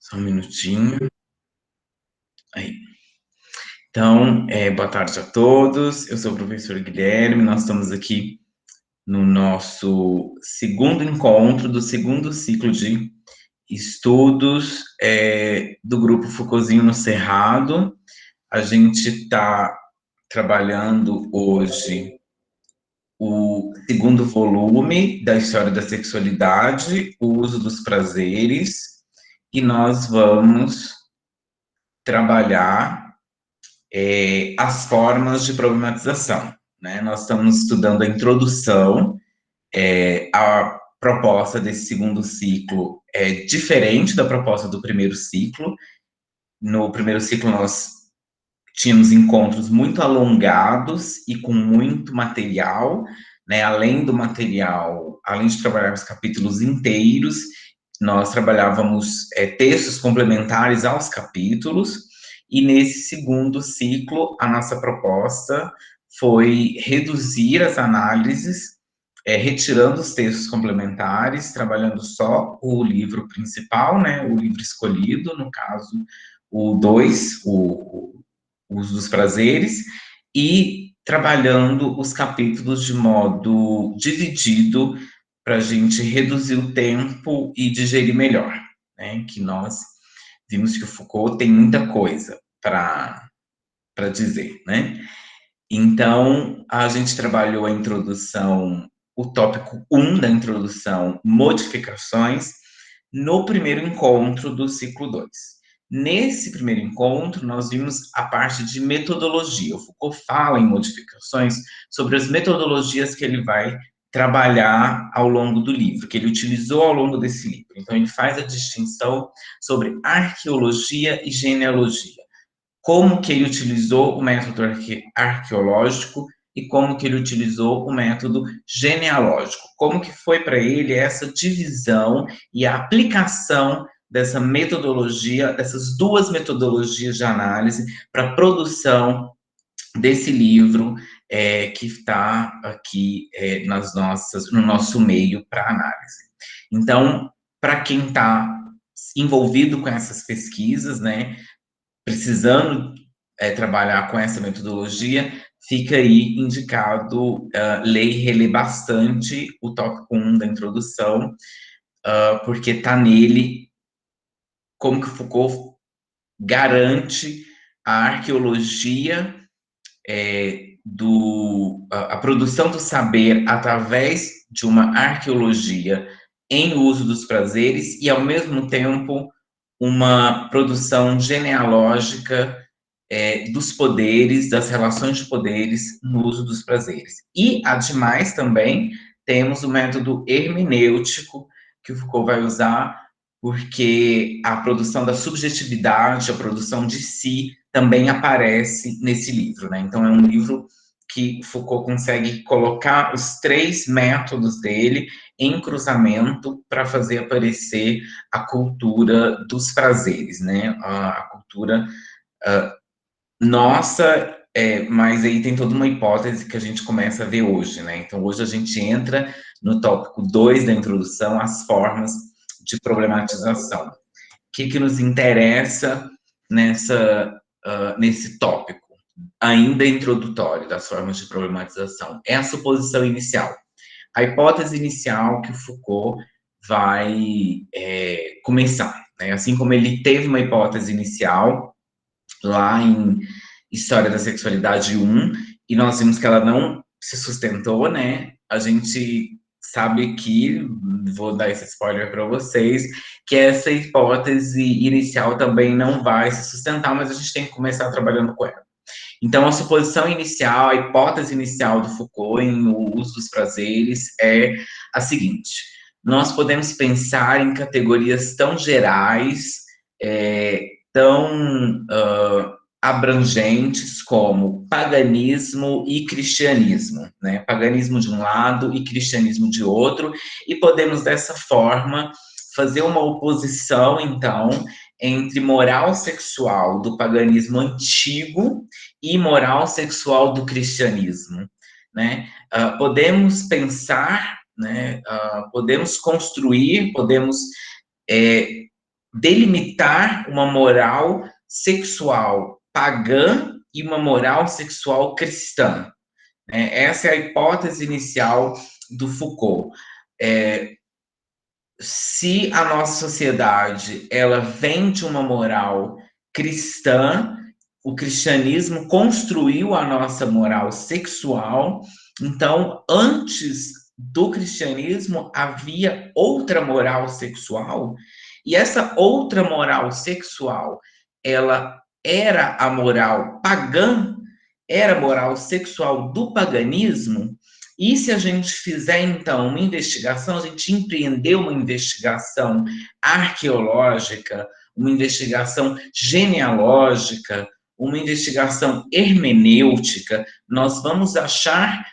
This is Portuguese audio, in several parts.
Só um minutinho. Aí. Então, boa tarde a todos. Eu sou o professor Guilherme. Nós estamos aqui no nosso segundo encontro do segundo ciclo de estudos do Grupo Foucaultzinho no Cerrado. A gente está trabalhando hoje o segundo volume da História da Sexualidade, o uso dos prazeres, e nós vamos trabalhar as formas de problematização, né? Nós estamos estudando a introdução, a proposta desse segundo ciclo é diferente da proposta do primeiro ciclo. No primeiro ciclo, nós tínhamos encontros muito alongados e com muito material, né? Além do material, além de trabalharmos capítulos inteiros, nós trabalhávamos textos complementares aos capítulos, e nesse segundo ciclo, a nossa proposta foi reduzir as análises, retirando os textos complementares, trabalhando só o livro principal, né, o livro escolhido, no caso, o 2, o uso dos prazeres, e trabalhando os capítulos de modo dividido para a gente reduzir o tempo e digerir melhor, né? Que nós vimos que o Foucault tem muita coisa para dizer, né? Então, a gente trabalhou a introdução, o tópico 1 da introdução, modificações, no primeiro encontro do ciclo 2. Nesse primeiro encontro, nós vimos a parte de metodologia. O Foucault fala em modificações sobre as metodologias que ele vai trabalhar ao longo do livro, que ele utilizou ao longo desse livro. Então, ele faz a distinção sobre arqueologia e genealogia. Como que ele utilizou o método arqueológico e como que ele utilizou o método genealógico. Como que foi para ele essa divisão e a aplicação dessa metodologia, dessas duas metodologias de análise para a produção desse livro que está aqui no nosso meio para análise. Então, para quem está envolvido com essas pesquisas, né, precisando trabalhar com essa metodologia, fica aí indicado ler e reler bastante o tópico 1 da introdução, porque está nele como que Foucault garante a arqueologia, a produção do saber através de uma arqueologia em uso dos prazeres e, ao mesmo tempo, uma produção genealógica dos poderes, das relações de poderes no uso dos prazeres. E, ademais, também temos o método hermenêutico que o Foucault vai usar, porque a produção da subjetividade, a produção de si, também aparece nesse livro, né? Então, é um livro que Foucault consegue colocar os três métodos dele em cruzamento para fazer aparecer a cultura dos prazeres, né? A cultura nossa, mas aí tem toda uma hipótese que a gente começa a ver hoje, né? Então, hoje a gente entra no tópico 2 da introdução, as formas de problematização. O que nos interessa nesse tópico, ainda introdutório das formas de problematização? É a suposição inicial. A hipótese inicial que o Foucault vai começar, né? Assim como ele teve uma hipótese inicial lá em História da Sexualidade 1, e nós vimos que ela não se sustentou, né? A gente sabe que, vou dar esse spoiler para vocês, que essa hipótese inicial também não vai se sustentar, mas a gente tem que começar trabalhando com ela. Então, a suposição inicial, a hipótese inicial do Foucault em O Uso dos Prazeres é a seguinte: nós podemos pensar em categorias tão gerais, tão abrangentes como paganismo e cristianismo, né? Paganismo de um lado e cristianismo de outro, e podemos dessa forma fazer uma oposição, então, entre moral sexual do paganismo antigo e moral sexual do cristianismo, né? Podemos pensar, né? Podemos construir, podemos delimitar uma moral sexual pagã e uma moral sexual cristã. Essa é a hipótese inicial do Foucault. Se a nossa sociedade ela vem de uma moral cristã, o cristianismo construiu a nossa moral sexual, então antes do cristianismo havia outra moral sexual, e essa outra moral sexual, ela era a moral pagã, era a moral sexual do paganismo. E se a gente fizer, então, uma investigação, a gente empreender uma investigação arqueológica, uma investigação genealógica, uma investigação hermenêutica, nós vamos achar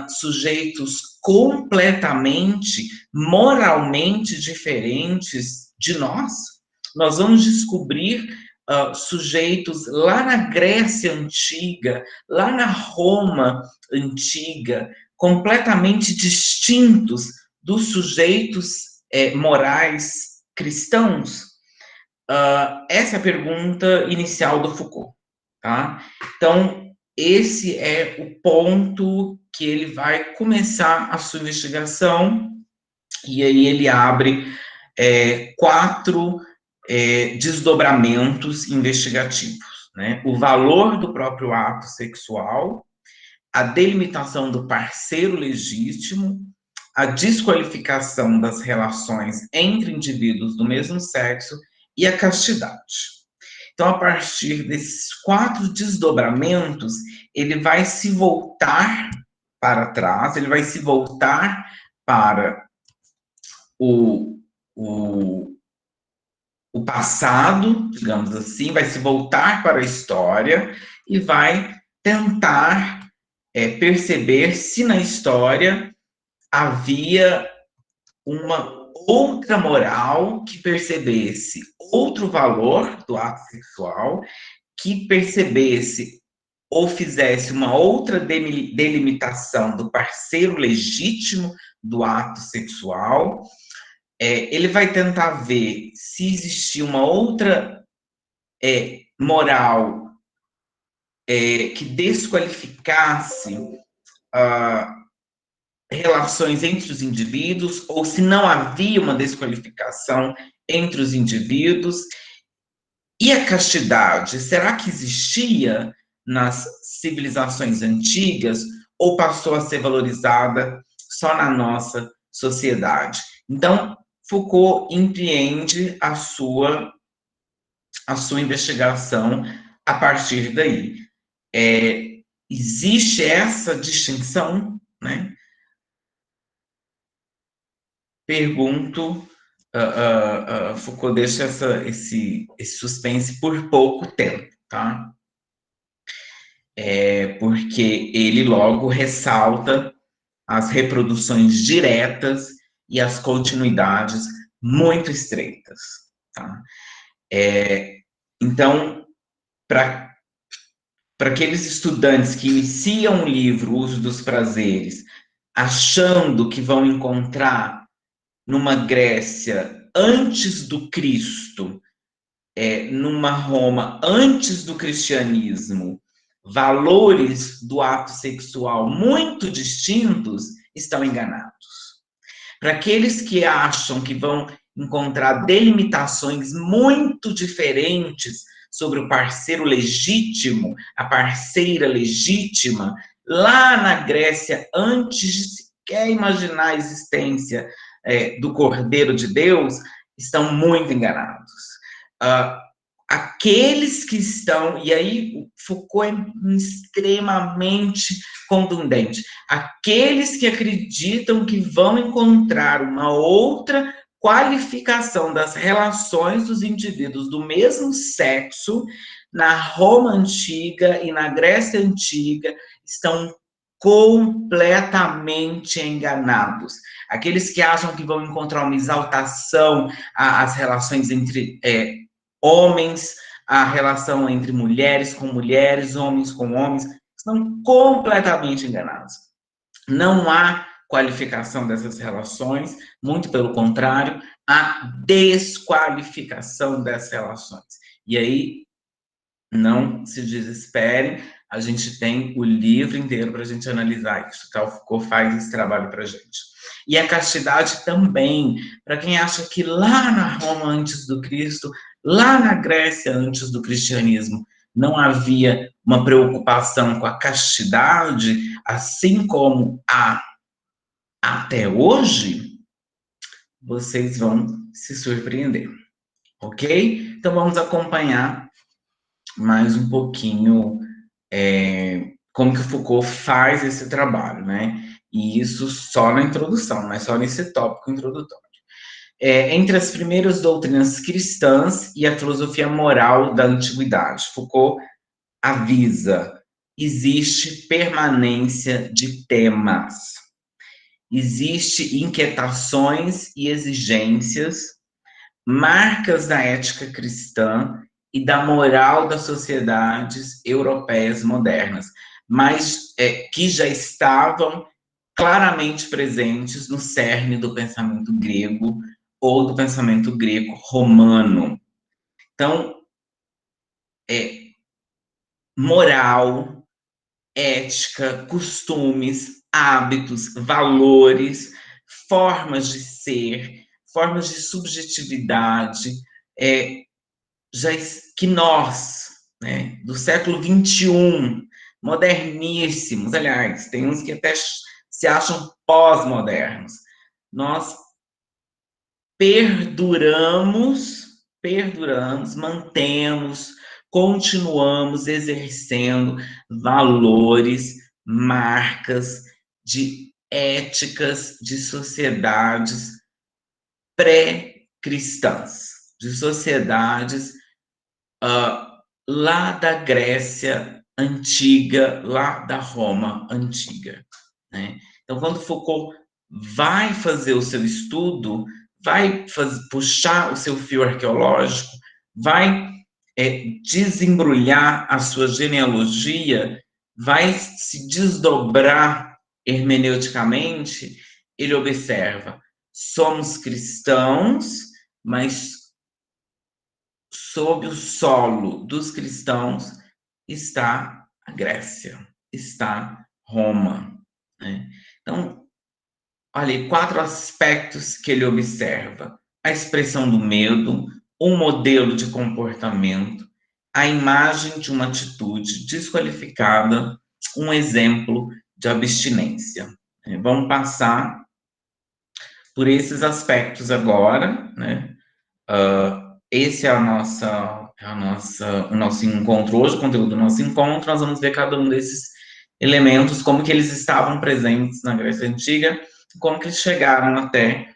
sujeitos completamente, moralmente diferentes de nós. Nós vamos descobrir sujeitos lá na Grécia Antiga, lá na Roma Antiga, completamente distintos dos sujeitos morais cristãos? Essa é a pergunta inicial do Foucault, tá? Então, esse é o ponto que ele vai começar a sua investigação, e aí ele abre 4 desdobramentos investigativos, né? O valor do próprio ato sexual, a delimitação do parceiro legítimo, a desqualificação das relações entre indivíduos do mesmo sexo e a castidade. Então, a partir desses 4 desdobramentos, ele vai se voltar para trás, ele vai se voltar para o passado, digamos assim, vai se voltar para a história e vai tentar perceber se na história havia uma outra moral que percebesse outro valor do ato sexual, que percebesse ou fizesse uma outra delimitação do parceiro legítimo do ato sexual. Ele vai tentar ver se existia uma outra moral que desqualificasse relações entre os indivíduos, ou se não havia uma desqualificação entre os indivíduos. E a castidade, será que existia nas civilizações antigas ou passou a ser valorizada só na nossa sociedade? Então, Foucault empreende a sua investigação a partir daí. Existe essa distinção, né? Pergunto, Foucault deixa esse suspense por pouco tempo, tá? Porque ele logo ressalta as reproduções diretas e as continuidades muito estreitas, tá? Então, para aqueles estudantes que iniciam o livro, O Uso dos Prazeres, achando que vão encontrar numa Grécia antes do Cristo, numa Roma antes do cristianismo, valores do ato sexual muito distintos, estão enganados. Para aqueles que acham que vão encontrar delimitações muito diferentes sobre o parceiro legítimo, a parceira legítima, lá na Grécia, antes de sequer imaginar a existência do Cordeiro de Deus, estão muito enganados. Aqueles que estão, e aí Foucault é extremamente contundente, aqueles que acreditam que vão encontrar uma outra qualificação das relações dos indivíduos do mesmo sexo na Roma Antiga e na Grécia Antiga estão completamente enganados. Aqueles que acham que vão encontrar uma exaltação às relações entre homens, a relação entre mulheres com mulheres, homens com homens, estão completamente enganados. Não há qualificação dessas relações, muito pelo contrário, a desqualificação dessas relações. E aí, não se desesperem, a gente tem o livro inteiro para a gente analisar isso, tá? O Foucault faz esse trabalho para a gente. E a castidade também, para quem acha que lá na Roma antes do Cristo, lá na Grécia antes do cristianismo, não havia uma preocupação com a castidade, assim como há até hoje, vocês vão se surpreender, ok? Então vamos acompanhar mais um pouquinho como que o Foucault faz esse trabalho, né? E isso só na introdução, não é só nesse tópico introdutório. Entre as primeiras doutrinas cristãs e a filosofia moral da antiguidade, Foucault avisa: existe permanência de temas, existe inquietações e exigências, marcas da ética cristã e da moral das sociedades europeias modernas, mas que já estavam claramente presentes no cerne do pensamento grego ou do pensamento greco-romano. Então, moral, ética, costumes, hábitos, valores, formas de ser, formas de subjetividade, já que nós, né, do século XXI, moderníssimos, aliás, tem uns que até se acham pós-modernos, nós perduramos, mantemos, continuamos exercendo valores, marcas de éticas de sociedades pré-cristãs, de sociedades lá da Grécia antiga, lá da Roma antiga, né? Então, quando Foucault vai fazer o seu estudo, vai puxar o seu fio arqueológico, vai desembrulhar a sua genealogia, vai se desdobrar hermeneuticamente, ele observa: somos cristãos, mas sob o solo dos cristãos está a Grécia, está Roma, né? Então, olha aí, 4 aspectos que ele observa: a expressão do medo, um modelo de comportamento, a imagem de uma atitude desqualificada, um exemplo de abstinência. Vamos passar por esses aspectos agora, né? Esse é o nosso encontro hoje, o conteúdo do nosso encontro. Nós vamos ver cada um desses elementos, como que eles estavam presentes na Grécia Antiga, como que eles chegaram até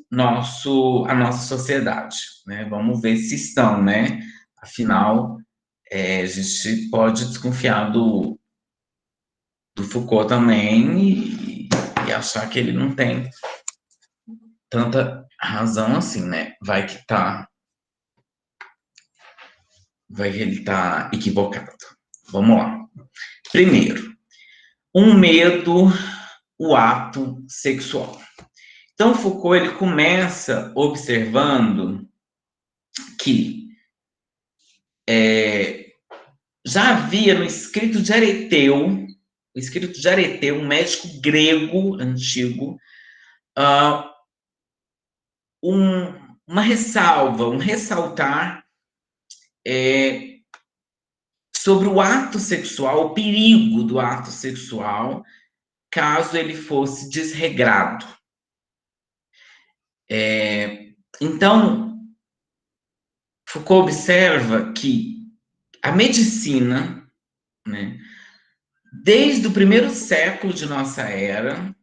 a nossa sociedade, né? Vamos ver se estão, né? Afinal, a gente pode desconfiar do Foucault também e achar que ele não tem tanta razão assim, né? Vai que ele tá equivocado. Vamos lá. Primeiro, um medo, o ato sexual. Então, Foucault ele começa observando que já havia no escrito de Areteu, um médico grego antigo, uma ressalva, um ressaltar sobre o ato sexual, o perigo do ato sexual, caso ele fosse desregrado. Então, Foucault observa que a medicina, né, desde o primeiro século de nossa era,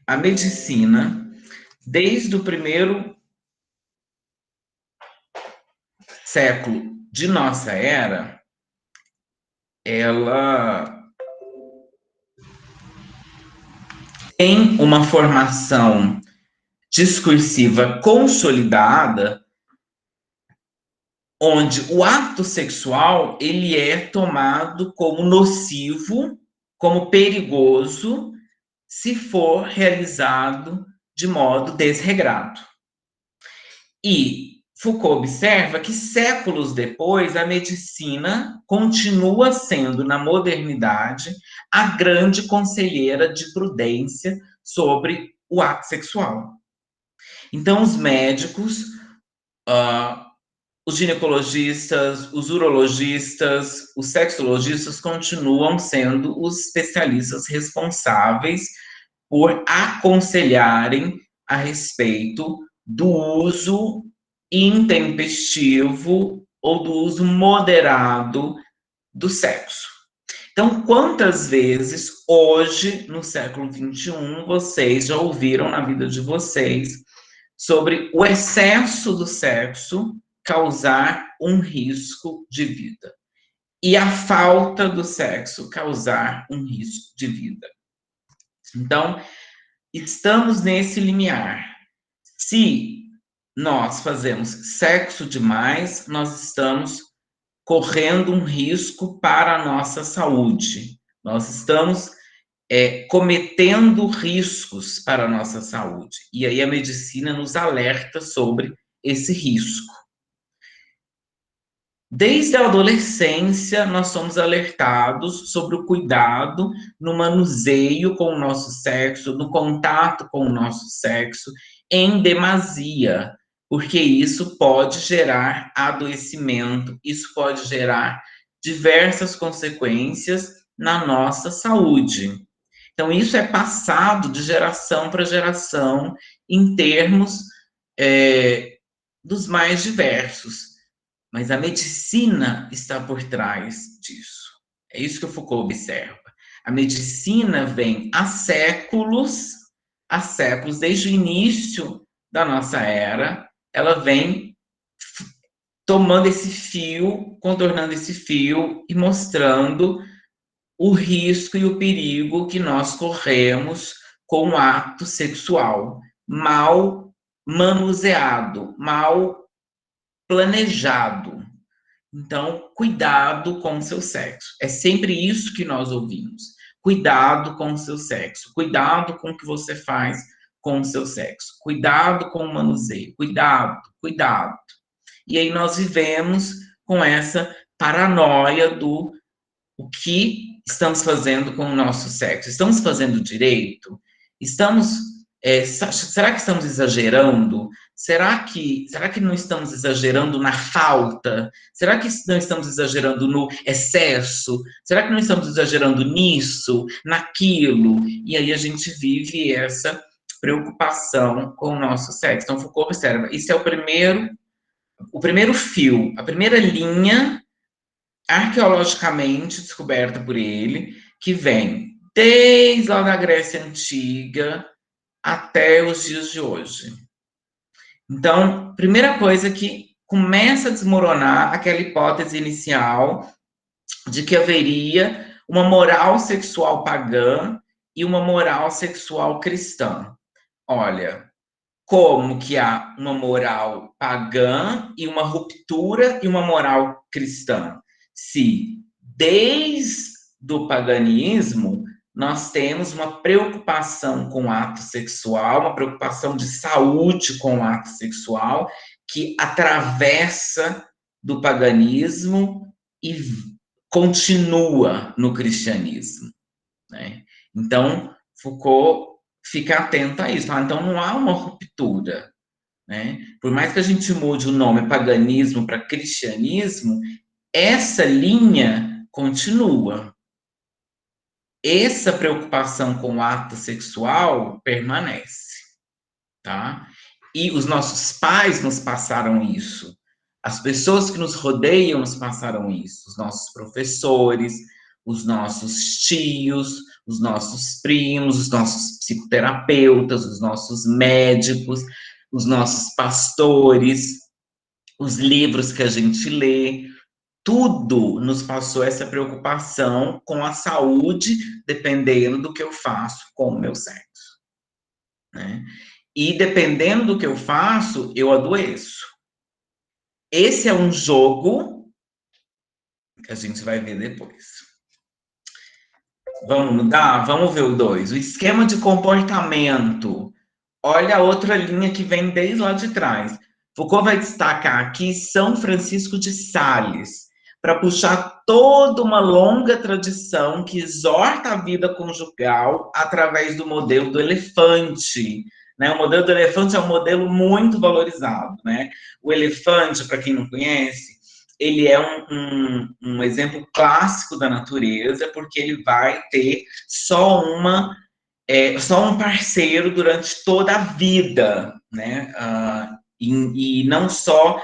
a medicina, desde o primeiro século de nossa era, ela tem uma formação discursiva consolidada onde o ato sexual ele é tomado como nocivo, como perigoso, se for realizado de modo desregrado. E Foucault observa que séculos depois a medicina continua sendo, na modernidade, a grande conselheira de prudência sobre o ato sexual. Então, os médicos, os ginecologistas, os urologistas, os sexologistas continuam sendo os especialistas responsáveis por aconselharem a respeito do uso intempestivo ou do uso moderado do sexo. Então, quantas vezes hoje, no século XXI, vocês já ouviram na vida de vocês sobre o excesso do sexo causar um risco de vida e a falta do sexo causar um risco de vida? Então, estamos nesse limiar. Se nós fazemos sexo demais, nós estamos correndo um risco para a nossa saúde. Nós estamos cometendo riscos para a nossa saúde. E aí a medicina nos alerta sobre esse risco. Desde a adolescência, nós somos alertados sobre o cuidado no manuseio com o nosso sexo, no contato com o nosso sexo, em demasia, porque isso pode gerar adoecimento, isso pode gerar diversas consequências na nossa saúde. Então, isso é passado de geração para geração em termos dos mais diversos. Mas a medicina está por trás disso. É isso que o Foucault observa. A medicina vem há séculos, desde o início da nossa era, ela vem tomando esse fio, contornando esse fio e mostrando o risco e o perigo que nós corremos com o ato sexual mal manuseado, mal planejado. Então, cuidado com o seu sexo. É sempre isso que nós ouvimos. Cuidado com o seu sexo. Cuidado com o que você faz com o seu sexo. Cuidado com o manuseio. Cuidado, cuidado. E aí nós vivemos com essa paranoia do o que estamos fazendo com o nosso sexo. Estamos fazendo direito? Será que estamos exagerando? Será que não estamos exagerando na falta? Será que não estamos exagerando no excesso? Será que não estamos exagerando nisso, naquilo? E aí a gente vive essa preocupação com o nosso sexo. Então, Foucault observa, isso é o primeiro fio, a primeira linha arqueologicamente descoberta por ele, que vem desde lá da Grécia Antiga até os dias de hoje. Então, primeira coisa que começa a desmoronar aquela hipótese inicial de que haveria uma moral sexual pagã e uma moral sexual cristã. Olha, como que há uma moral pagã e uma ruptura e uma moral cristã? Se desde o paganismo nós temos uma preocupação com o ato sexual, uma preocupação de saúde com o ato sexual, que atravessa do paganismo e continua no cristianismo, né? Então, Foucault fica atento a isso. Então, não há uma ruptura, né? Por mais que a gente mude o nome paganismo para cristianismo, essa linha continua. Essa preocupação com o ato sexual permanece, tá? E os nossos pais nos passaram isso. As pessoas que nos rodeiam nos passaram isso. Os nossos professores, os nossos tios, os nossos primos, os nossos psicoterapeutas, os nossos médicos, os nossos pastores, os livros que a gente lê, tudo nos passou essa preocupação com a saúde, dependendo do que eu faço com o meu sexo, né? E dependendo do que eu faço, eu adoeço. Esse é um jogo que a gente vai ver depois. Vamos mudar? Vamos ver o 2. O esquema de comportamento. Olha a outra linha que vem desde lá de trás. Foucault vai destacar aqui São Francisco de Sales, para puxar toda uma longa tradição que exorta a vida conjugal através do modelo do elefante. Né? O modelo do elefante é um modelo muito valorizado. Né? O elefante, para quem não conhece, ele é um exemplo clássico da natureza, porque ele vai ter só um parceiro durante toda a vida, né? E não só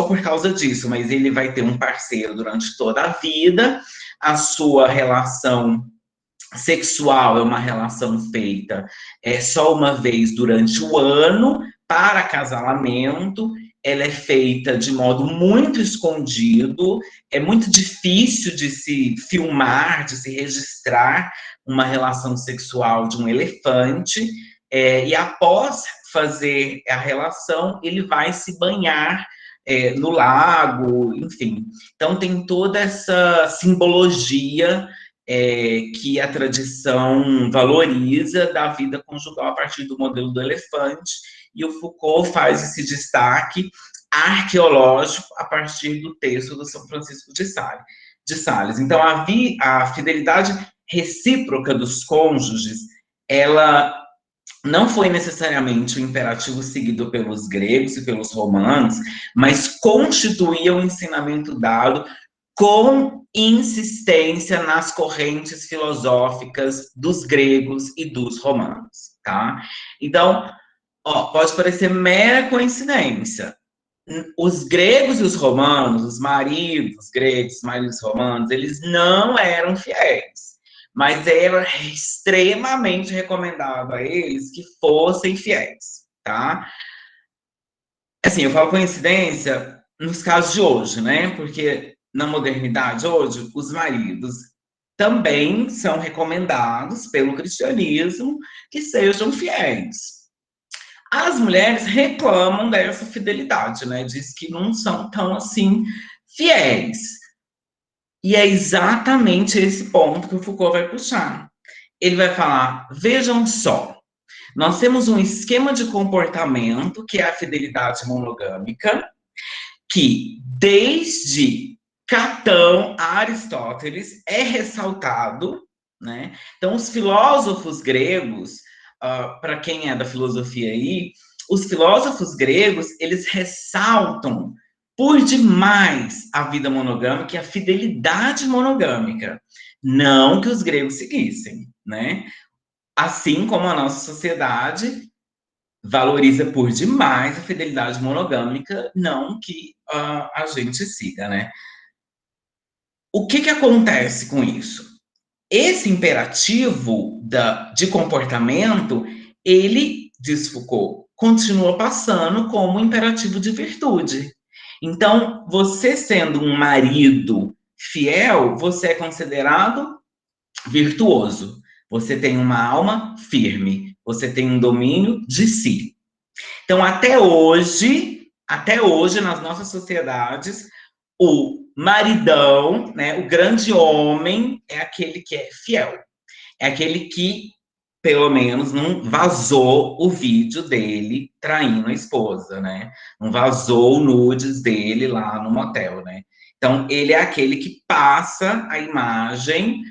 por causa disso, mas ele vai ter um parceiro durante toda a vida. A sua relação sexual é uma relação feita só uma vez durante o ano para acasalamento. Ela é feita de modo muito escondido, é muito difícil de se filmar, de se registrar uma relação sexual de um elefante, e após fazer a relação, ele vai se banhar no lago, enfim. Então, tem toda essa simbologia que a tradição valoriza da vida conjugal a partir do modelo do elefante, e o Foucault faz esse destaque arqueológico a partir do texto do São Francisco de Sales. Então, a fidelidade recíproca dos cônjuges, ela não foi necessariamente o imperativo seguido pelos gregos e pelos romanos, mas constituía o ensinamento dado com insistência nas correntes filosóficas dos gregos e dos romanos, tá? Então, pode parecer mera coincidência. Os gregos e os romanos, os maridos gregos, maridos romanos, eles não eram fiéis, mas era extremamente recomendado a eles que fossem fiéis, tá? Assim, eu falo coincidência nos casos de hoje, né? Porque na modernidade hoje, os maridos também são recomendados pelo cristianismo que sejam fiéis. As mulheres reclamam dessa fidelidade, né? Diz que não são tão assim fiéis. E é exatamente esse ponto que o Foucault vai puxar. Ele vai falar: vejam só, nós temos um esquema de comportamento que é a fidelidade monogâmica, que desde Catão a Aristóteles é ressaltado, né? Então, os filósofos gregos, para quem é da filosofia aí, os filósofos gregos, eles ressaltam por demais a vida monogâmica e a fidelidade monogâmica. Não que os gregos seguissem, né? Assim como a nossa sociedade valoriza por demais a fidelidade monogâmica, não que a gente siga, né? O que acontece com isso? Esse imperativo de comportamento, ele, diz Foucault, continua passando como imperativo de virtude. Então, você sendo um marido fiel, você é considerado virtuoso. Você tem uma alma firme. Você tem um domínio de si. Então, até hoje, nas nossas sociedades, o maridão, né, o grande homem, é aquele que é fiel. É aquele que, pelo menos, não vazou o vídeo dele traindo a esposa, né? Não vazou nudes dele lá no motel, né? Então, ele é aquele que passa a imagem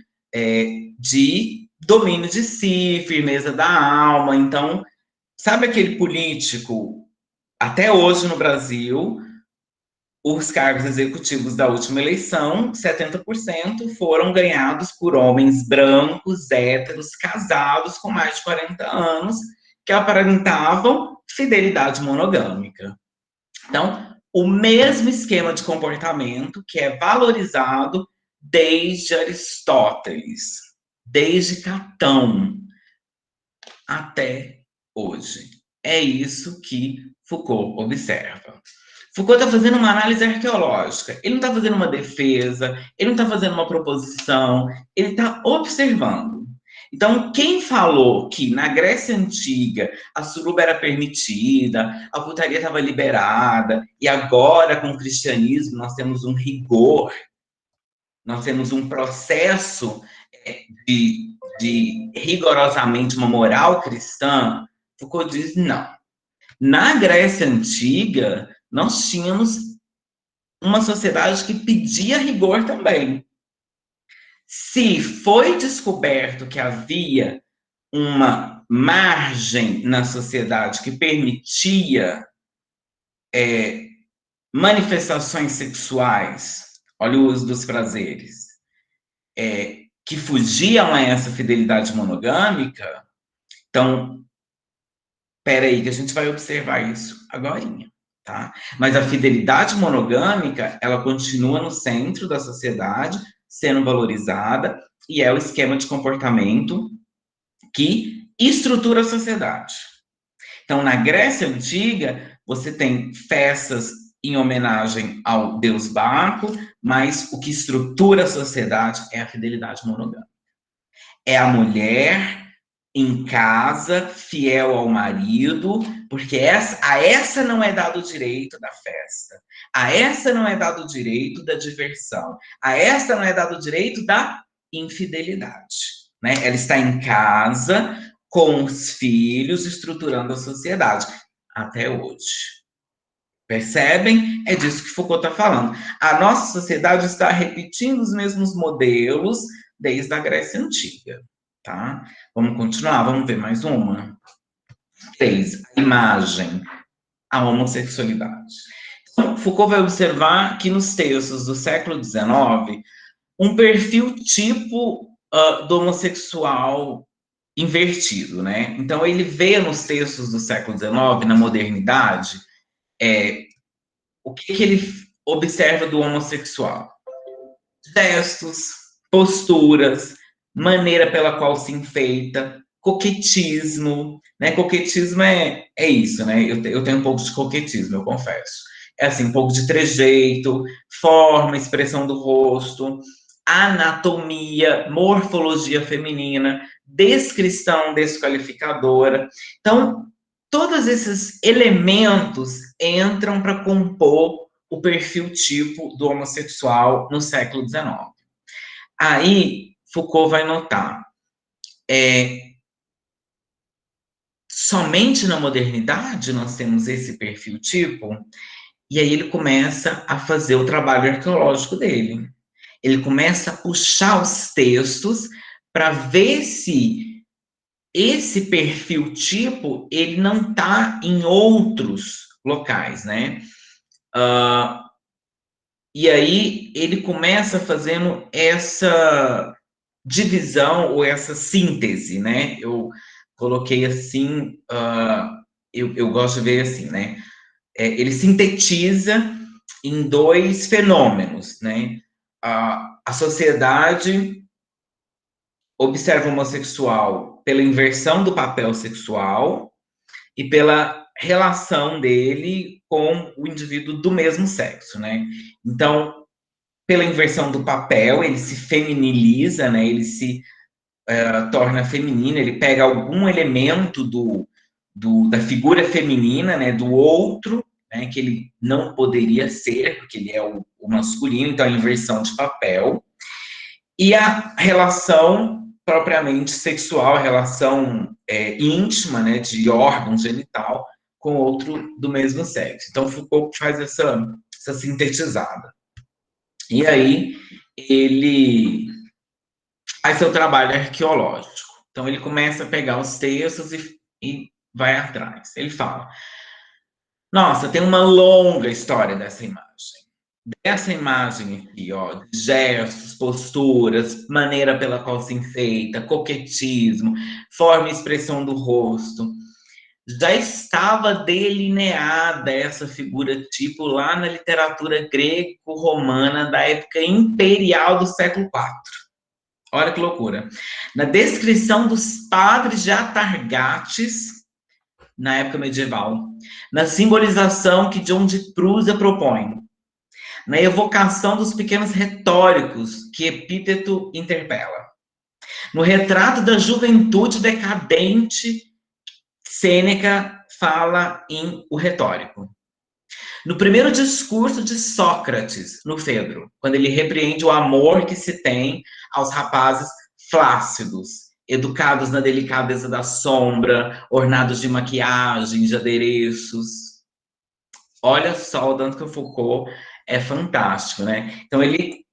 de domínio de si, firmeza da alma. Então, sabe aquele político, até hoje no Brasil, os cargos executivos da última eleição, 70% foram ganhados por homens brancos, héteros, casados com mais de 40 anos, que aparentavam fidelidade monogâmica. Então, o mesmo esquema de comportamento que é valorizado desde Aristóteles, desde Catão até hoje. É isso que Foucault observa. Foucault está fazendo uma análise arqueológica. Ele não está fazendo uma defesa, ele não está fazendo uma proposição, ele está observando. Então, quem falou que na Grécia Antiga a suruba era permitida, a putaria estava liberada, e agora com o cristianismo nós temos um rigor, nós temos um processo de rigorosamente uma moral cristã, Foucault diz não. Na Grécia Antiga, nós tínhamos uma sociedade que pedia rigor também. Se foi descoberto que havia uma margem na sociedade que permitia manifestações sexuais, olha o uso dos prazeres, que fugiam a essa fidelidade monogâmica, então, peraí, que a gente vai observar isso agorinha, tá? Mas a fidelidade monogâmica, ela continua no centro da sociedade, sendo valorizada, e é o esquema de comportamento que estrutura a sociedade. Então, na Grécia Antiga, você tem festas em homenagem ao deus Baco, mas o que estrutura a sociedade é a fidelidade monogâmica. É a mulher em casa, fiel ao marido, porque a essa não é dado o direito da festa, a essa não é dado o direito da diversão, a essa não é dado o direito da infidelidade, né? Ela está em casa, com os filhos, estruturando a sociedade, até hoje. Percebem? É disso que Foucault está falando. A nossa sociedade está repetindo os mesmos modelos desde a Grécia Antiga, tá? Vamos continuar, vamos ver mais uma. 3. A imagem, a homossexualidade. Então, Foucault vai observar que nos textos do século XIX, um perfil tipo do homossexual invertido, né? Então, ele vê nos textos do século XIX, na modernidade, o que ele observa do homossexual? Gestos, posturas, maneira pela qual se enfeita, coquetismo, né? Coquetismo é isso, né? Eu tenho um pouco de coquetismo, eu confesso. É assim, um pouco de trejeito, forma, expressão do rosto, anatomia, morfologia feminina, descrição desqualificadora. Então, todos esses elementos entram para compor o perfil tipo do homossexual no século XIX. Aí, Foucault vai notar, somente na modernidade nós temos esse perfil tipo, e aí ele começa a fazer o trabalho arqueológico dele. Ele começa a puxar os textos para ver se esse perfil tipo, ele não está em outros locais, né? E aí ele começa fazendo essa divisão ou essa síntese, né? Eu coloquei assim, eu gosto de ver assim, né? Ele sintetiza em dois fenômenos, né? A sociedade observa o homossexual pela inversão do papel sexual e pela relação dele com o indivíduo do mesmo sexo, né? Então, pela inversão do papel, ele se feminiliza, né? Ele se torna feminino, ele pega algum elemento da figura feminina, né? Do outro, né? Que ele não poderia ser, porque ele é o masculino, então a inversão de papel. E a relação propriamente sexual, a relação íntima, né, de órgão genital com outro do mesmo sexo. Então, Foucault faz essa sintetizada. E aí, ele faz seu trabalho arqueológico. Então, ele começa a pegar os textos e vai atrás. Ele fala, nossa, tem uma longa história dessa imagem. Essa imagem aqui, ó, gestos, posturas, maneira pela qual se enfeita, coquetismo, forma e expressão do rosto, já estava delineada essa figura tipo lá na literatura greco-romana da época imperial do século IV. Olha que loucura. Na descrição dos padres de Atargates, na época medieval, na simbolização que John de Prusa propõe, na evocação dos pequenos retóricos que Epíteto interpela, No retrato da juventude decadente, Sêneca fala em O Retórico. No primeiro discurso de Sócrates, no Fedro, quando ele repreende o amor que se tem aos rapazes flácidos, educados na delicadeza da sombra, ornados de maquiagem, de adereços. Olha só o tanto que o Foucault é fantástico, né? Então, ele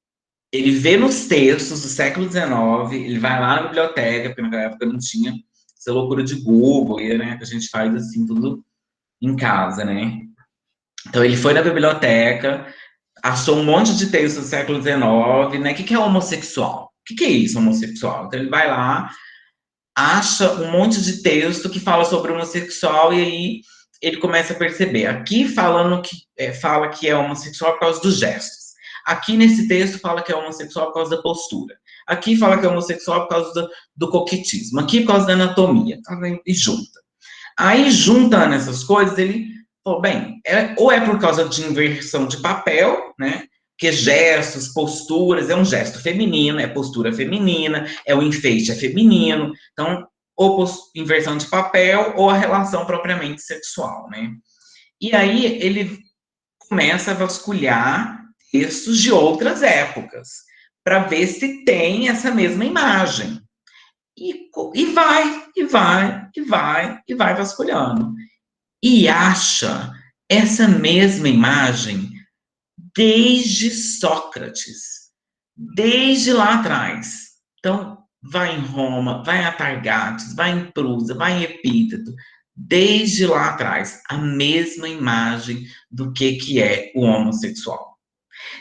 vê nos textos do século XIX, ele vai lá na biblioteca, porque naquela época não tinha essa loucura de Google, e, né, que a gente faz assim, tudo em casa, né? Então, ele foi na biblioteca, achou um monte de textos do século XIX, né? O que é homossexual? O que é isso, homossexual? Então, ele vai lá, acha um monte de texto que fala sobre homossexual, e aí ele começa a perceber. Aqui falando que fala que é homossexual por causa dos gestos. Aqui nesse texto fala que é homossexual por causa da postura. Aqui fala que é homossexual por causa do coquetismo. Aqui por causa da anatomia. E junta. Aí, juntando essas coisas, ele falou, bem, ou é por causa de inversão de papel, né? Que gestos, posturas, é um gesto feminino, é postura feminina, é o enfeite é feminino. Então, ou inversão de papel, ou a relação propriamente sexual, né? E aí, ele começa a vasculhar textos de outras épocas, para ver se tem essa mesma imagem. E vai vasculhando. E acha essa mesma imagem desde Sócrates, desde lá atrás. Então, vai em Roma, vai em Atargates, vai em Prusa, vai em Epíteto, desde lá atrás, a mesma imagem do que é o homossexual.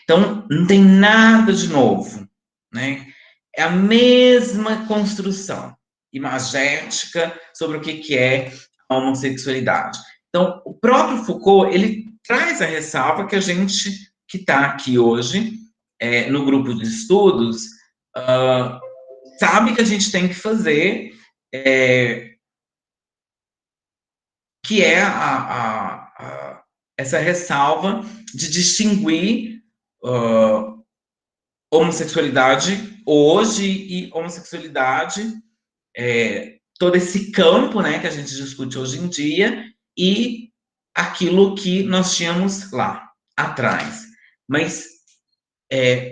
Então, não tem nada de novo, né? É a mesma construção imagética sobre o que é a homossexualidade. Então, o próprio Foucault, ele traz a ressalva que a gente que está aqui hoje, no grupo de estudos, sabe que a gente tem que fazer, que é essa ressalva de distinguir homossexualidade hoje e homossexualidade, todo esse campo, né, que a gente discute hoje em dia, e aquilo que nós tínhamos lá atrás. Mas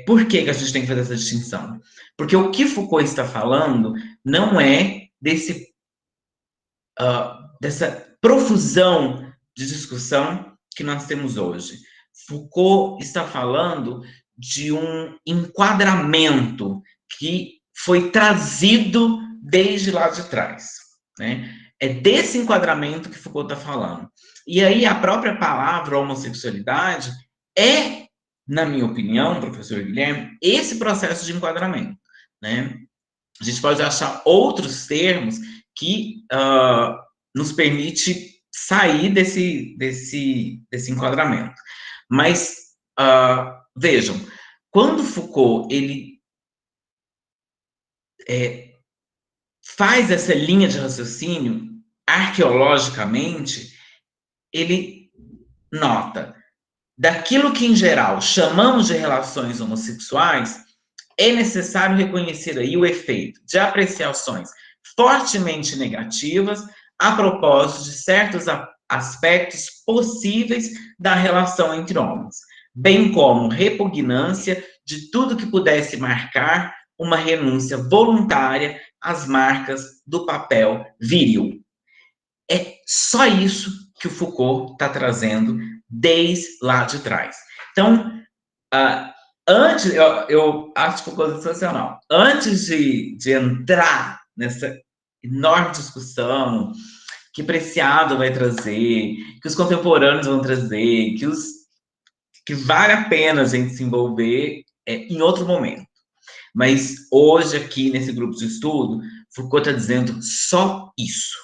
por que a gente tem que fazer essa distinção? Porque o que Foucault está falando não é dessa profusão de discussão que nós temos hoje. Foucault está falando de um enquadramento que foi trazido desde lá de trás, né? É desse enquadramento que Foucault está falando. E aí a própria palavra homossexualidade é, na minha opinião, professor Guilherme, esse processo de enquadramento, né? A gente pode achar outros termos que nos permite sair desse enquadramento. Mas, vejam, quando Foucault ele faz essa linha de raciocínio, arqueologicamente, ele nota, daquilo que em geral chamamos de relações homossexuais, é necessário reconhecer aí o efeito de apreciações fortemente negativas a propósito de certos aspectos possíveis da relação entre homens, bem como repugnância de tudo que pudesse marcar uma renúncia voluntária às marcas do papel viril. É só isso que o Foucault está trazendo desde lá de trás. Então, antes, eu acho Foucault sensacional. Antes de entrar nessa enorme discussão que Preciado vai trazer, que os contemporâneos vão trazer, que vale a pena a gente se envolver em outro momento. Mas hoje, aqui nesse grupo de estudo, Foucault está dizendo só isso.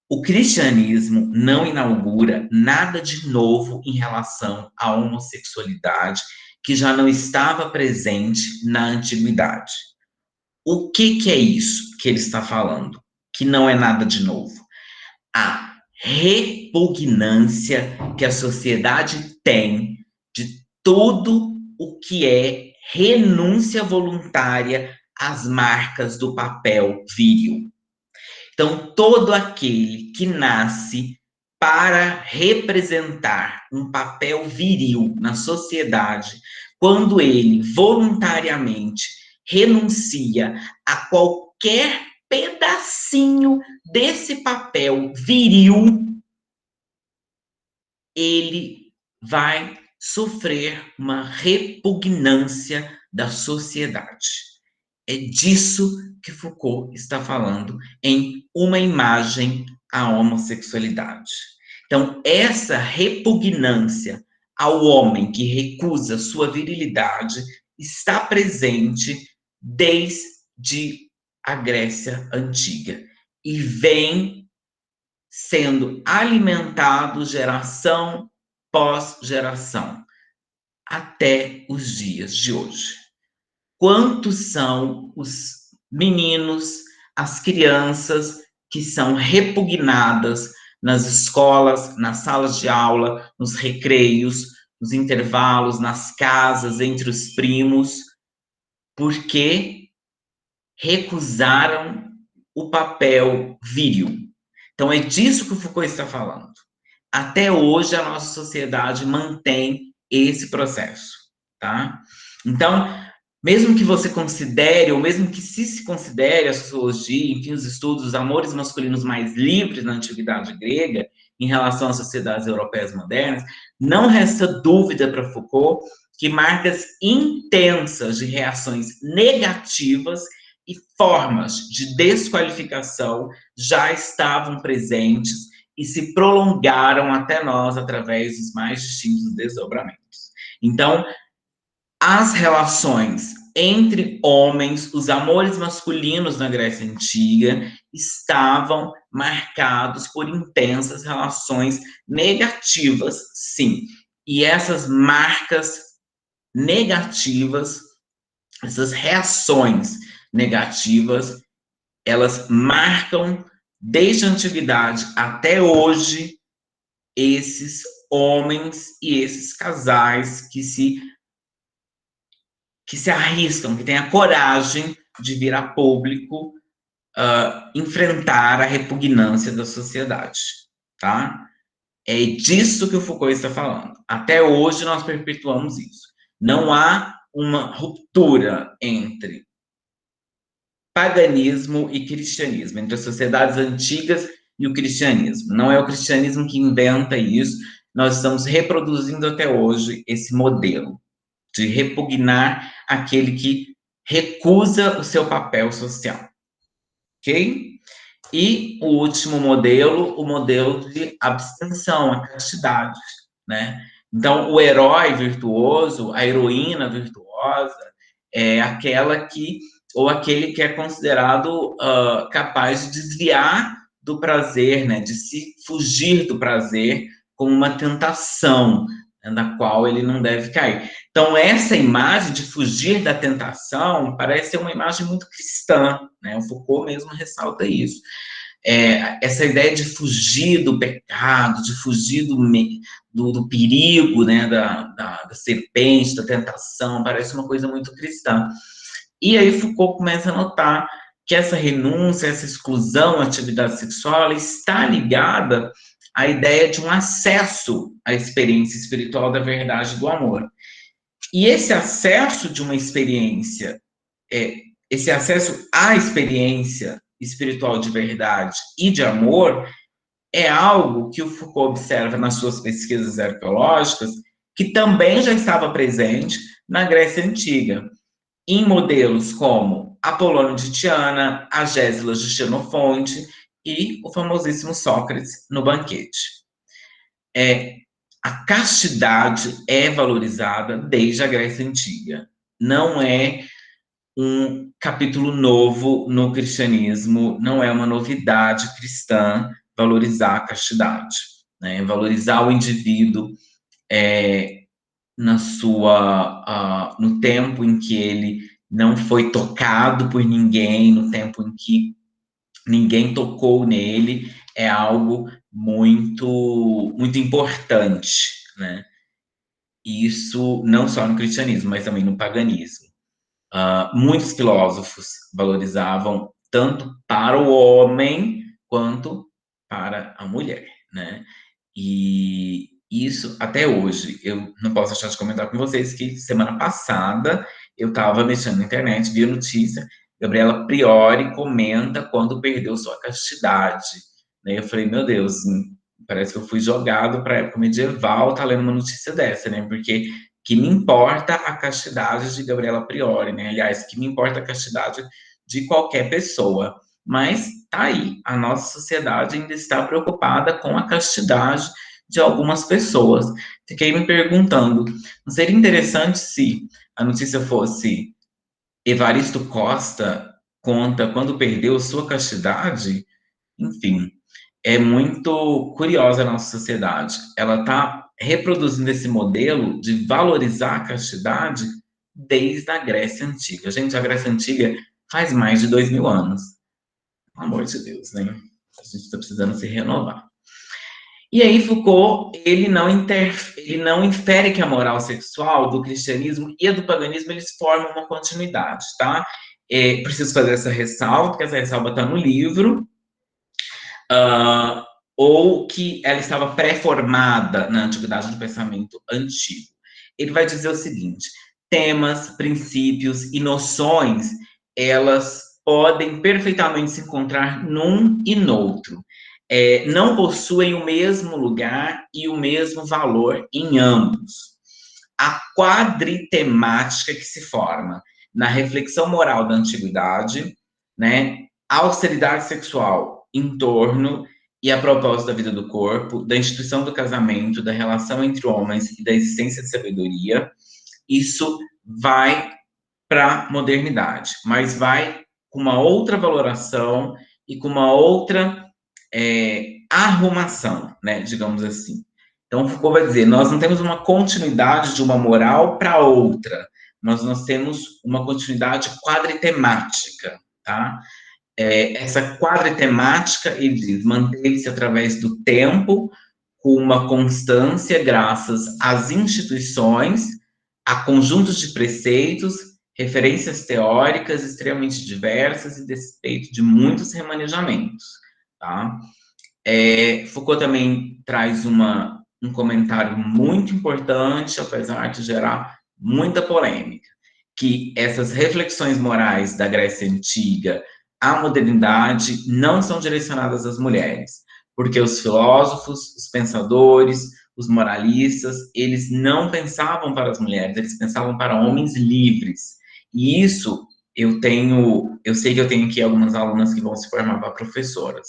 O cristianismo não inaugura nada de novo em relação à homossexualidade que já não estava presente na antiguidade. O que é isso que ele está falando? Que não é nada de novo. A repugnância que a sociedade tem de tudo o que é renúncia voluntária as marcas do papel viril. Então, todo aquele que nasce para representar um papel viril na sociedade, quando ele voluntariamente renuncia a qualquer pedacinho desse papel viril, ele vai sofrer uma repugnância da sociedade. É disso que Foucault está falando em Uma Imagem à Homossexualidade. Então, essa repugnância ao homem que recusa sua virilidade está presente desde a Grécia Antiga e vem sendo alimentado geração pós geração até os dias de hoje. Quantos são os meninos, as crianças que são repugnadas nas escolas, nas salas de aula, nos recreios, nos intervalos, nas casas, entre os primos, porque recusaram o papel viril. Então, é disso que o Foucault está falando. Até hoje, a nossa sociedade mantém esse processo, tá? Então, mesmo que você considere, ou mesmo que se considere a sociologia, enfim, os estudos, os amores masculinos mais livres na antiguidade grega, em relação às sociedades europeias modernas, não resta dúvida para Foucault que marcas intensas de reações negativas e formas de desqualificação já estavam presentes e se prolongaram até nós através dos mais distintos desdobramentos. Então, as relações entre homens, os amores masculinos na Grécia Antiga, estavam marcados por intensas relações negativas, sim. E essas marcas negativas, essas reações negativas, elas marcam desde a antiguidade até hoje esses homens e esses casais que se arriscam, que têm a coragem de vir a público enfrentar a repugnância da sociedade, tá? É disso que o Foucault está falando. Até hoje nós perpetuamos isso. Não há uma ruptura entre paganismo e cristianismo, entre as sociedades antigas e o cristianismo. Não é o cristianismo que inventa isso, nós estamos reproduzindo até hoje esse modelo de repugnar aquele que recusa o seu papel social, ok? E o último modelo, o modelo de abstenção, a castidade, né? Então, o herói virtuoso, a heroína virtuosa, é aquela que, ou aquele que é considerado capaz de desviar do prazer, né? De se fugir do prazer como uma tentação, né? Na qual ele não deve cair. Então, essa imagem de fugir da tentação parece ser uma imagem muito cristã, né? O Foucault mesmo ressalta isso. Essa ideia de fugir do pecado, de fugir do perigo, né, da serpente, da tentação, parece uma coisa muito cristã. E aí Foucault começa a notar que essa renúncia, essa exclusão à atividade sexual está ligada à ideia de um acesso à experiência espiritual da verdade e do amor. E esse acesso de uma experiência, esse acesso à experiência espiritual de verdade e de amor, é algo que o Foucault observa nas suas pesquisas arqueológicas, que também já estava presente na Grécia Antiga, em modelos como Apolônio de Tiana, as Gésilas de Xenofonte e o famosíssimo Sócrates no Banquete. A castidade é valorizada desde a Grécia Antiga. Não é um capítulo novo no cristianismo, não é uma novidade cristã valorizar a castidade, né? Valorizar o indivíduo no tempo em que ele não foi tocado por ninguém, no tempo em que ninguém tocou nele, é algo muito, muito importante, né? Isso não só no cristianismo, mas também no paganismo. Muitos filósofos valorizavam tanto para o homem quanto para a mulher, né? E isso até hoje, eu não posso deixar de comentar com vocês que semana passada eu estava mexendo na internet, vi a notícia, Gabriela Priori comenta quando perdeu sua castidade, né? Eu falei, meu Deus, parece que eu fui jogado para a época medieval, tá lendo uma notícia dessa, né? Porque que me importa a castidade de Gabriela Priori, né? Aliás, que me importa a castidade de qualquer pessoa. Mas tá aí, a nossa sociedade ainda está preocupada com a castidade de algumas pessoas. Fiquei me perguntando, não seria interessante se a notícia fosse Evaristo Costa conta quando perdeu sua castidade? Enfim, é muito curiosa a nossa sociedade. Ela está reproduzindo esse modelo de valorizar a castidade desde a Grécia Antiga. Gente, a Grécia Antiga faz mais de 2000 anos. Pelo amor de Deus, né? A gente está precisando se renovar. E aí Foucault, ele não infere que a moral sexual do cristianismo e a do paganismo, eles formam uma continuidade, tá? Preciso fazer essa ressalva, porque essa ressalva está no livro, uh, ou que ela estava pré-formada na antiguidade do pensamento antigo. Ele vai dizer o seguinte: temas, princípios e noções, elas podem perfeitamente se encontrar num e noutro. Não possuem o mesmo lugar e o mesmo valor em ambos. A quadritemática que se forma na reflexão moral da antiguidade, né, a austeridade sexual em torno e a propósito da vida do corpo, da instituição do casamento, da relação entre homens e da existência de sabedoria, isso vai para a modernidade, mas vai com uma outra valoração e com uma outra arrumação, né, digamos assim. Então, Foucault vai dizer, nós não temos uma continuidade de uma moral para outra, nós temos uma continuidade quadritemática, tá? Essa quadritemática, ele diz, manteve-se através do tempo, com uma constância graças às instituições, a conjuntos de preceitos, referências teóricas extremamente diversas e despeito de muitos remanejamentos, tá? Foucault também traz um comentário muito importante, apesar de gerar muita polêmica, que essas reflexões morais da Grécia Antiga à modernidade não são direcionadas às mulheres, porque os filósofos, os pensadores, os moralistas, eles não pensavam para as mulheres, eles pensavam para homens livres. E isso eu sei que eu tenho aqui algumas alunas que vão se formar para professoras.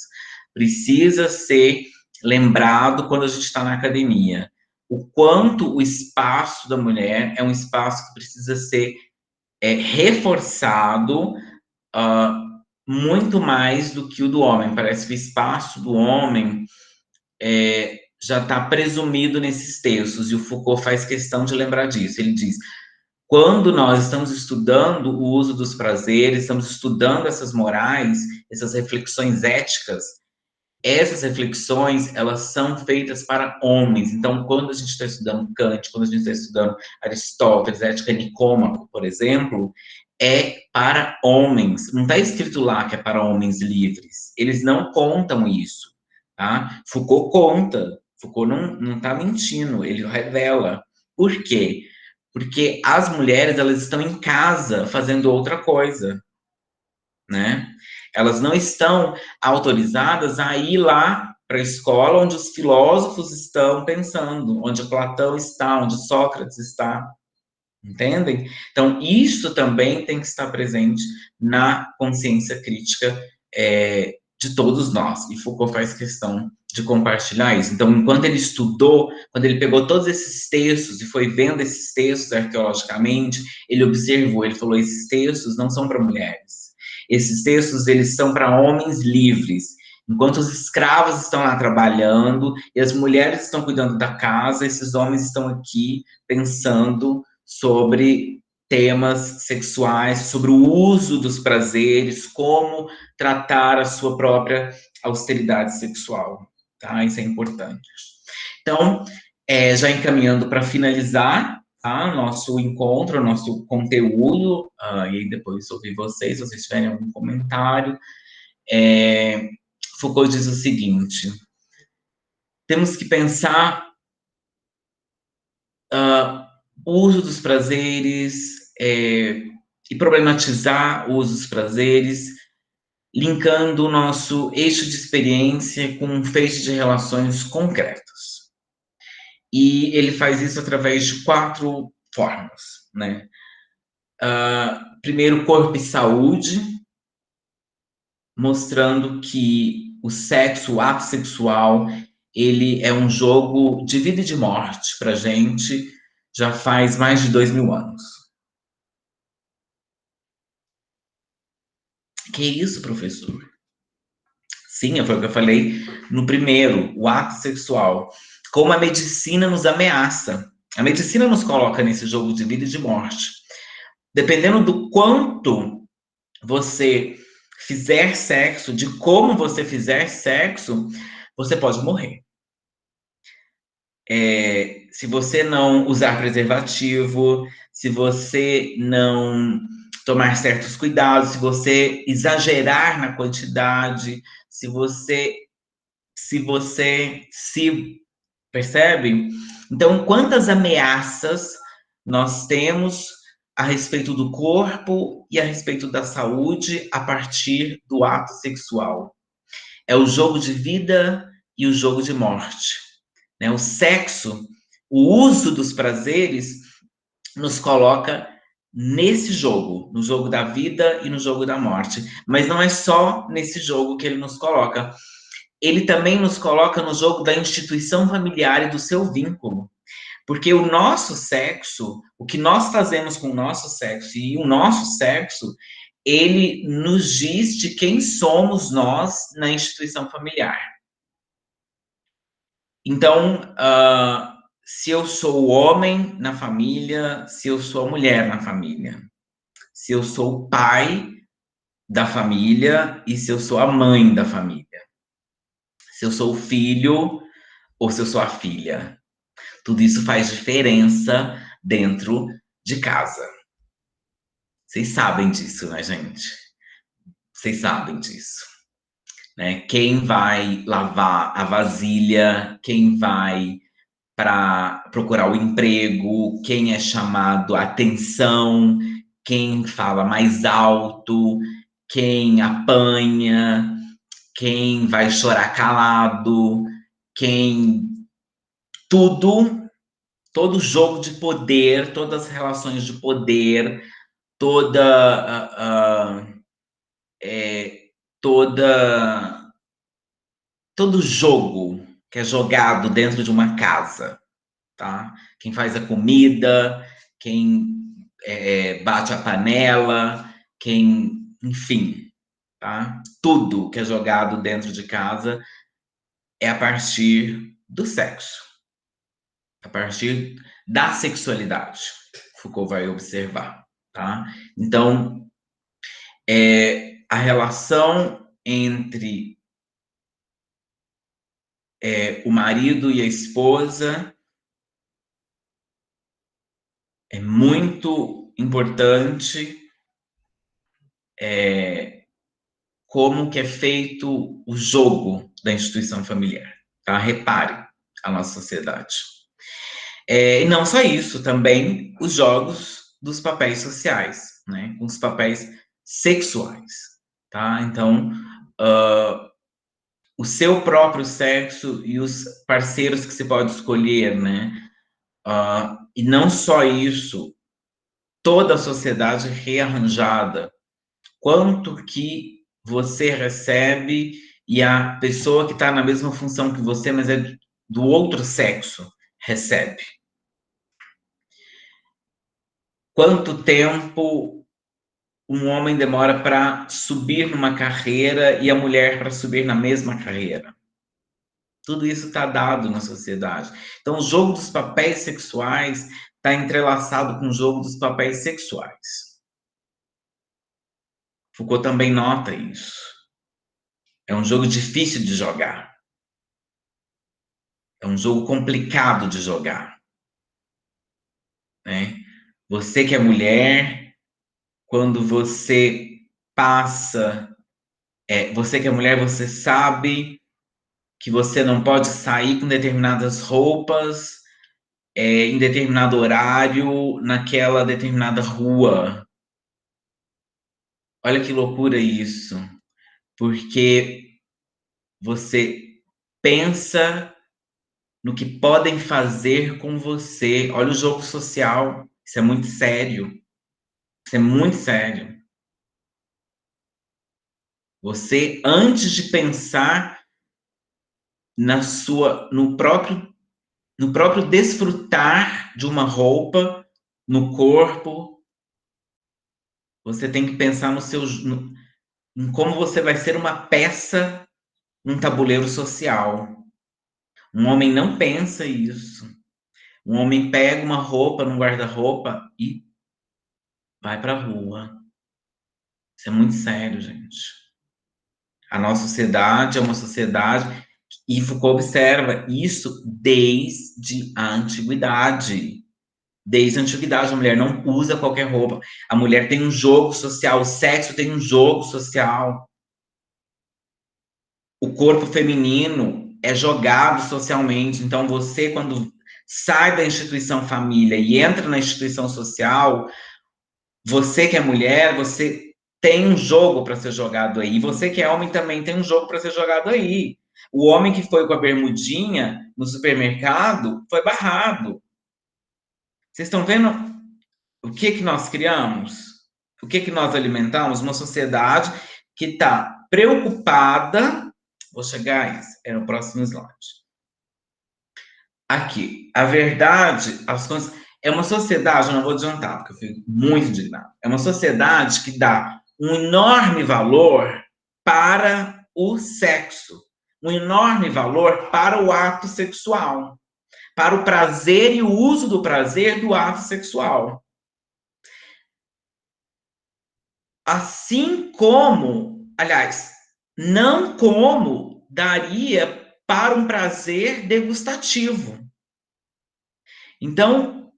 Precisa ser lembrado quando a gente está na academia. O quanto o espaço da mulher é um espaço que precisa ser reforçado muito mais do que o do homem. Parece que o espaço do homem já está presumido nesses textos, e o Foucault faz questão de lembrar disso. Ele diz, quando nós estamos estudando o uso dos prazeres, estamos estudando essas morais, essas reflexões éticas, essas reflexões, elas são feitas para homens. Então, quando a gente está estudando Kant, quando a gente está estudando Aristóteles, Ética Nicômaco, por exemplo, é para homens. Não está escrito lá que é para homens livres. Eles não contam isso, tá? Foucault conta. Foucault não está mentindo, ele revela. Por quê? Porque as mulheres, elas estão em casa fazendo outra coisa, né? Elas não estão autorizadas a ir lá para a escola onde os filósofos estão pensando, onde Platão está, onde Sócrates está, entendem? Então, isso também tem que estar presente na consciência crítica de todos nós, e Foucault faz questão de compartilhar isso. Então, enquanto ele estudou, quando ele pegou todos esses textos e foi vendo esses textos arqueologicamente, ele observou, ele falou, esses textos não são para mulheres, esses textos, eles são para homens livres, enquanto os escravos estão lá trabalhando, e as mulheres estão cuidando da casa, esses homens estão aqui pensando sobre temas sexuais, sobre o uso dos prazeres, como tratar a sua própria austeridade sexual, tá? Isso é importante. Então, já encaminhando para finalizar, tá? Nosso encontro, nosso conteúdo, e aí depois ouvir vocês, se vocês tiverem algum comentário. Foucault diz o seguinte: temos que pensar o uso dos prazeres e problematizar o uso dos prazeres, linkando o nosso eixo de experiência com um feixe de relações concretas. E ele faz isso através de 4 formas, né? Primeiro, corpo e saúde, mostrando que o sexo, o ato sexual, ele é um jogo de vida e de morte para a gente, já faz mais de 2000 anos. Que isso, professor? Sim, foi o que eu falei no primeiro, o ato sexual. Como a medicina nos ameaça. A medicina nos coloca nesse jogo de vida e de morte. Dependendo do quanto você fizer sexo, de como você fizer sexo, você pode morrer. Se você não usar preservativo, se você não tomar certos cuidados, se você exagerar na quantidade, se percebe? Então, quantas ameaças nós temos a respeito do corpo e a respeito da saúde a partir do ato sexual? É o jogo de vida e o jogo de morte, né? O sexo, o uso dos prazeres nos coloca nesse jogo, no jogo da vida e no jogo da morte. Mas não é só nesse jogo que ele nos coloca. Ele também nos coloca no jogo da instituição familiar e do seu vínculo. Porque o nosso sexo, o que nós fazemos com o nosso sexo e o nosso sexo, ele nos diz de quem somos nós na instituição familiar. Então, se eu sou o homem na família, se eu sou a mulher na família, se eu sou o pai da família e se eu sou a mãe da família, se eu sou o filho ou se eu sou a filha. Tudo isso faz diferença dentro de casa. Vocês sabem disso, né, gente? Vocês sabem disso, né? Quem vai lavar a vasilha, quem vai para procurar o emprego, quem é chamado a atenção, quem fala mais alto, quem apanha, quem vai chorar calado, quem tudo, todo jogo de poder, todas as relações de poder, toda é, toda todo jogo que é jogado dentro de uma casa, tá? Quem faz a comida, quem bate a panela, quem, enfim, tá? Tudo que é jogado dentro de casa é a partir do sexo, a partir da sexualidade. Foucault vai observar, tá? Então, a relação entre o marido e a esposa é muito importante, como que é feito o jogo da instituição familiar, tá? Repare a nossa sociedade. E não só isso, também os jogos dos papéis sociais, né? Com os papéis sexuais, tá? Então, o seu próprio sexo e os parceiros que você pode escolher, né? E não só isso, toda a sociedade rearranjada, quanto que você recebe e a pessoa que está na mesma função que você, mas é do outro sexo, recebe. Quanto tempo um homem demora para subir numa carreira e a mulher para subir na mesma carreira? Tudo isso está dado na sociedade. Então, o jogo dos papéis sexuais está entrelaçado com o jogo dos papéis sexuais. Foucault também nota isso. É um jogo difícil de jogar. É um jogo complicado de jogar. né? Você que é mulher, quando você passa, você que é mulher, você sabe que você não pode sair com determinadas roupas, em determinado horário, naquela determinada rua. Olha que loucura isso, porque você pensa no que podem fazer com você. Olha o jogo social, isso é muito sério. Isso é muito sério. Você, antes de pensar no próprio desfrutar de uma roupa, no corpo, você tem que pensar em como você vai ser uma peça num tabuleiro social. Um homem não pensa isso. Um homem pega uma roupa num guarda-roupa e vai para a rua. Isso é muito sério, gente. A nossa sociedade é uma sociedade, e Foucault observa isso desde a antiguidade. Desde a antiguidade, a mulher não usa qualquer roupa. A mulher tem um jogo social, o sexo tem um jogo social. O corpo feminino é jogado socialmente. Então, você, quando sai da instituição família e entra na instituição social, você que é mulher, você tem um jogo para ser jogado aí. E você que é homem também tem um jogo para ser jogado aí. O homem que foi com a bermudinha no supermercado foi barrado. Vocês estão vendo o que nós criamos? O que nós alimentamos? Uma sociedade que está preocupada. Vou chegar a isso, é no próximo slide. Aqui, a verdade, as coisas. É uma sociedade, eu não vou adiantar, porque eu fico muito indignado. É uma sociedade que dá um enorme valor para o sexo, um enorme valor para o ato sexual, para o prazer e o uso do prazer do ato sexual. Assim como, aliás, não como daria para um prazer degustativo. Então,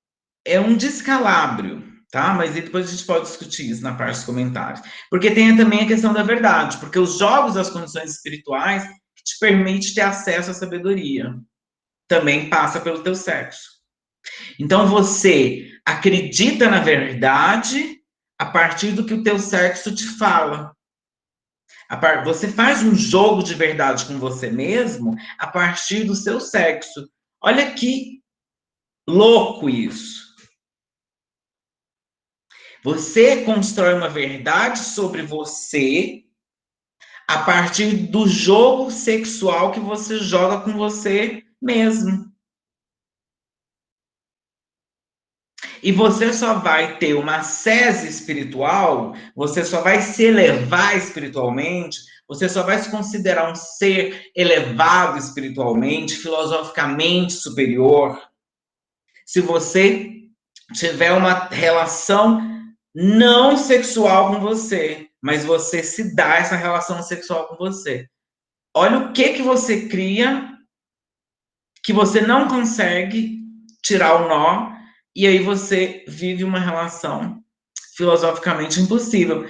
é um descalabro, tá? Mas depois a gente pode discutir isso na parte dos comentários. Porque tem também a questão da verdade, porque os jogos das condições espirituais que te permite ter acesso à sabedoria também passa pelo teu sexo. Então você acredita na verdade a partir do que o teu sexo te fala. Você faz um jogo de verdade com você mesmo a partir do seu sexo. Olha que louco isso. Você constrói uma verdade sobre você a partir do jogo sexual que você joga com você mesmo. E você só vai ter uma sese espiritual, você só vai se elevar espiritualmente, você só vai se considerar um ser elevado espiritualmente, filosoficamente superior, se você tiver uma relação não sexual com você, mas você se dá essa relação sexual com você. Olha o que você cria que você não consegue tirar o nó, e aí você vive uma relação filosoficamente impossível.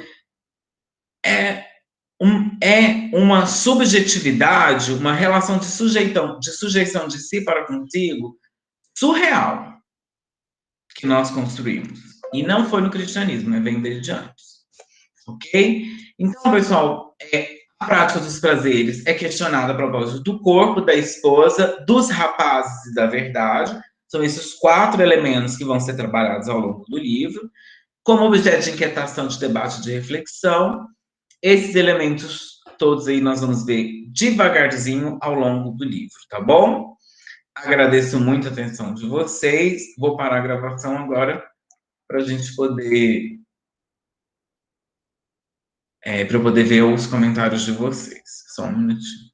É uma subjetividade, uma relação de sujeição de si para contigo surreal que nós construímos. E não foi no cristianismo, né? Vem desde antes. Ok? Então, pessoal, a prática dos prazeres é questionada a propósito do corpo, da esposa, dos rapazes e da verdade. São esses 4 elementos que vão ser trabalhados ao longo do livro. Como objeto de inquietação, de debate, de reflexão. Esses elementos todos aí nós vamos ver devagarzinho ao longo do livro, tá bom? Agradeço muito a atenção de vocês. Vou parar a gravação agora para a gente poder para eu poder ver os comentários de vocês. Só um minutinho.